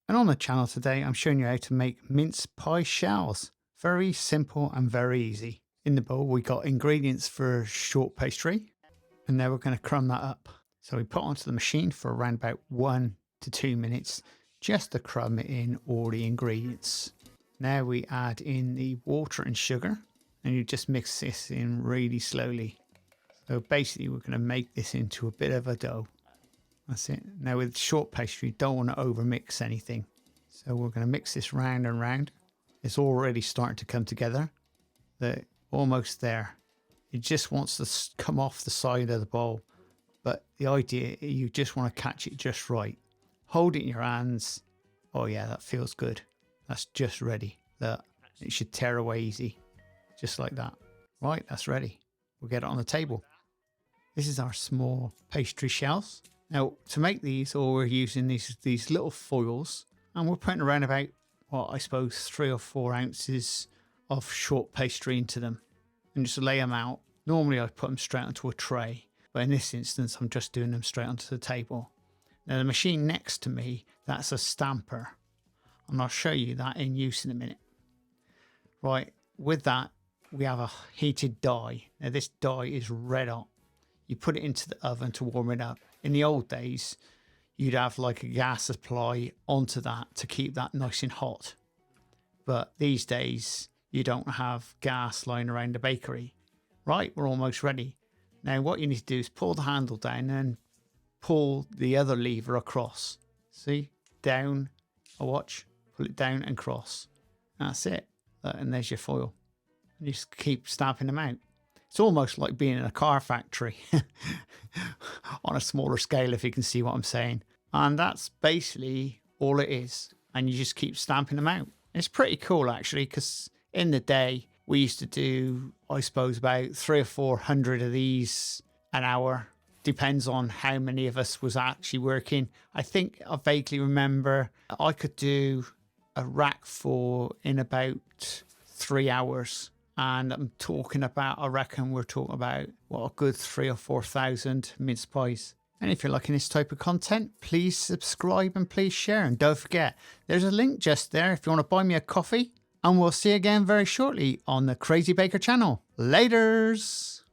And on the channel today, I'm showing you how to make mince pie shells. Very simple and very easy. In the bowl, we got ingredients for short pastry, and now we're going to crumb that up. So we put onto the machine for around about 1 to 2 minutes, just to crumb in all the ingredients. Now we add in the water and sugar, and you just mix this in really slowly. So basically we're going to make this into a bit of a dough. That's it. Now with short pastry, don't want to over mix anything. So we're going to mix this round and round. It's already starting to come together. They're almost there. It just wants to come off the side of the bowl. But the idea, you just want to catch it just right. Hold it in your hands. Oh yeah, that feels good. That's just ready. Look, it should tear away easy. Just like that. Right, that's ready. We'll get it on the table. This is our small pastry shells. Now, to make these, all we're using these little foils, and we're putting around about, well, I suppose 3 or 4 ounces of short pastry into them, and just lay them out. Normally, I put them straight onto a tray, but in this instance, I'm just doing them straight onto the table. Now, the machine next to me, that's a stamper, and I'll show you that in use in a minute. Right, with that, we have a heated die. Now, this die is red hot. You put it into the oven to warm it up. In the old days, you'd have like a gas supply onto that to keep that nice and hot. But these days, you don't have gas lying around the bakery. Right, we're almost ready. Now, what you need to do is pull the handle down and pull the other lever across. See? Down, a watch, pull it down and cross. That's it. And there's your foil. And you just keep stamping them out. It's almost like being in a car factory on a smaller scale, if you can see what I'm saying. And that's basically all it is. And you just keep stamping them out. It's pretty cool, actually, because in the day, we used to do, I suppose, about 300 or 400 of these an hour. Depends on how many of us was actually working. I think I vaguely remember I could do a rack full in about 3 hours. And I'm talking about, I reckon we're talking about, what, a good 3,000 or 4,000 mince pies. And if you're liking this type of content, please subscribe and please share. And don't forget, there's a link just there if you want to buy me a coffee. And we'll see you again very shortly on the Crazy Baker channel. Laters!